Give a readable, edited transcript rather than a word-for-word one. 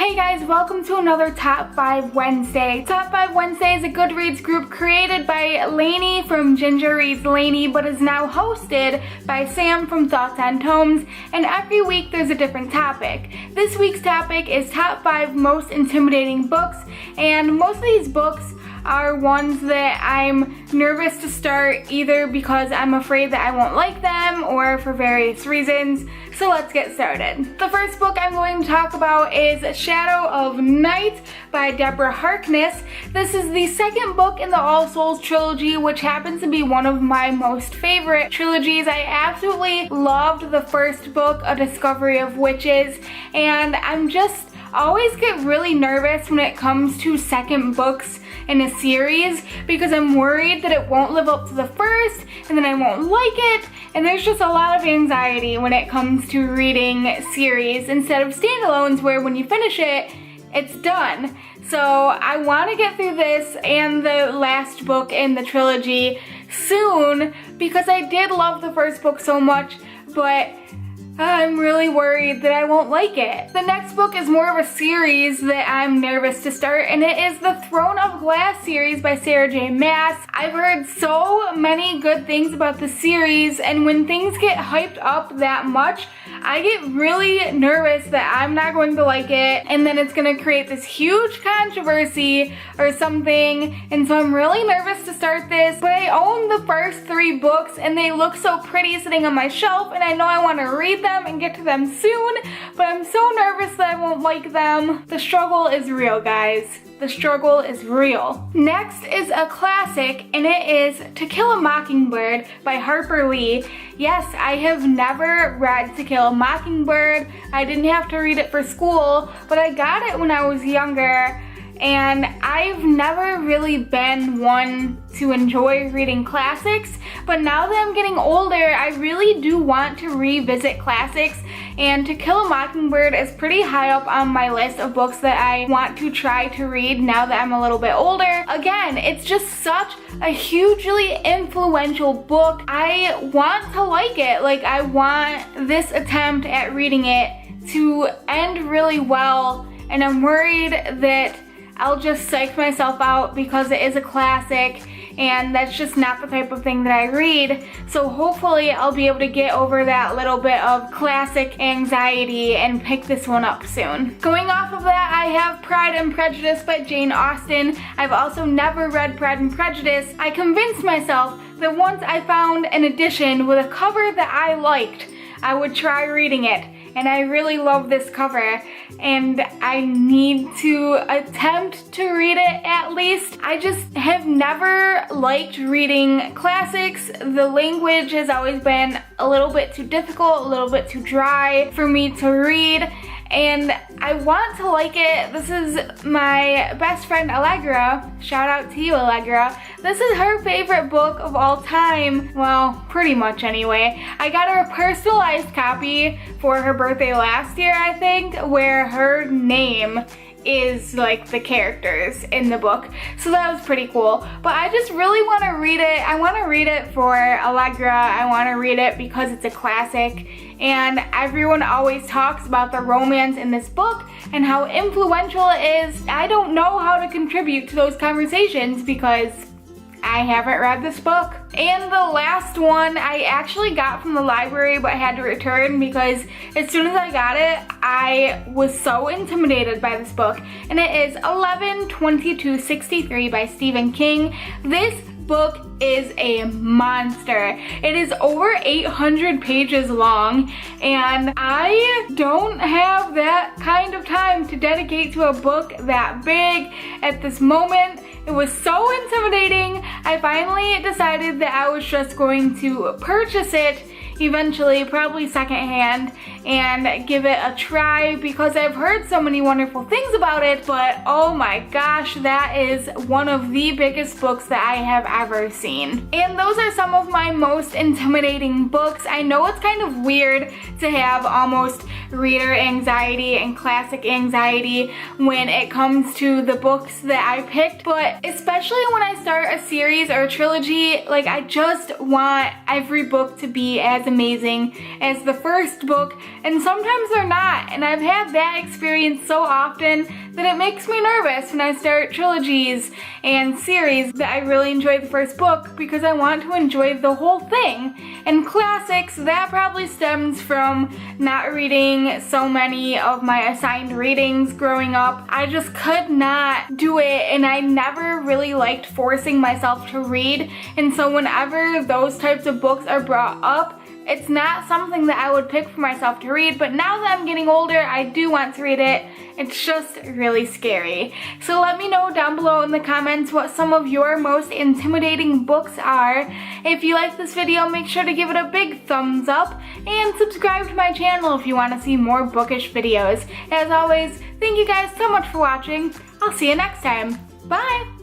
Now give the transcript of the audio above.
Hey guys, welcome to another Top 5 Wednesday. Top 5 Wednesday is a Goodreads group created by Lainey from Ginger Reads Lainey, but is now hosted by Sam from Thoughts on Tomes, and every week there's a different topic. This week's topic is Top 5 Most Intimidating Books, and most of these books are ones that I'm nervous to start either because I'm afraid that I won't like them or for various reasons. So let's get started. The first book I'm going to talk about is Shadow of Night by Deborah Harkness. This is the second book in the All Souls trilogy, which happens to be one of my most favorite trilogies. I absolutely loved the first book, A Discovery of Witches, and I'm just always get really nervous when it comes to second books in a series because I'm worried that it won't live up to the first and then I won't like it, and there's just a lot of anxiety when it comes to reading series instead of standalones where when you finish it, it's done. So I want to get through this and the last book in the trilogy soon because I did love the first book so much, but I'm really worried that I won't like it. The next book is more of a series that I'm nervous to start, and it is the Throne of Glass series by Sarah J. Maas. I've heard so many good things about the series, and when things get hyped up that much, I get really nervous that I'm not going to like it, and then it's gonna create this huge controversy or something, and so I'm really nervous to start this, but I own the first 3 books, and they look so pretty sitting on my shelf, and I know I want to read them and get to them soon, but I'm so nervous that I won't like them. The struggle is real, guys. The struggle is real. Next is a classic, and it is To Kill a Mockingbird by Harper Lee. Yes, I have never read To Kill a Mockingbird. I didn't have to read it for school, but I got it when I was younger, and I've never really been one to enjoy reading classics, but now that I'm getting older, I really do want to revisit classics, and To Kill a Mockingbird is pretty high up on my list of books that I want to try to read now that I'm a little bit older. Again, it's just such a hugely influential book. I want to like it. Like, I want this attempt at reading it to end really well, and I'm worried that I'll just psych myself out because it is a classic, and that's just not the type of thing that I read. So hopefully I'll be able to get over that little bit of classic anxiety and pick this one up soon. Going off of that, I have Pride and Prejudice by Jane Austen. I've also never read Pride and Prejudice. I convinced myself that once I found an edition with a cover that I liked, I would try reading it. And I really love this cover, and I need to attempt to read it at least. I just have never liked reading classics. The language has always been a little bit too difficult, a little bit too dry for me to read, and I want to like it. This is my best friend Allegra. Shout out to you, Allegra. This is her favorite book of all time. Well, pretty much anyway. I got her a personalized copy for her birthday last year, I think, where her name is like the characters in the book. So that was pretty cool. But I just really want to read it. I want to read it for Allegra. I want to read it because it's a classic. And everyone always talks about the romance in this book and how influential it is. I don't know how to contribute to those conversations because I haven't read this book. And the last one I actually got from the library but had to return because as soon as I got it, I was so intimidated by this book. And it is 11/22/63 by Stephen King. This book is a monster. It is over 800 pages long, and I don't have that kind of time to dedicate to a book that big at this moment. It was so intimidating. I finally decided that I was just going to purchase it eventually, probably secondhand, and give it a try because I've heard so many wonderful things about it, but oh my gosh, that is one of the biggest books that I have ever seen. And those are some of my most intimidating books. I know it's kind of weird to have almost reader anxiety and classic anxiety when it comes to the books that I picked, but especially when I start a series or a trilogy, like I just want every book to be as amazing as the first book and sometimes they're not, and I've had that experience so often that it makes me nervous when I start trilogies and series that I really enjoy the first book because I want to enjoy the whole thing. And classics, that probably stems from not reading so many of my assigned readings growing up. I just could not do it, and I never really liked forcing myself to read, and so whenever those types of books are brought up, it's not something that I would pick for myself to read, but now that I'm getting older, I do want to read it. It's just really scary. So let me know down below in the comments what some of your most intimidating books are. If you like this video, make sure to give it a big thumbs up and subscribe to my channel if you want to see more bookish videos. As always, thank you guys so much for watching. I'll see you next time. Bye!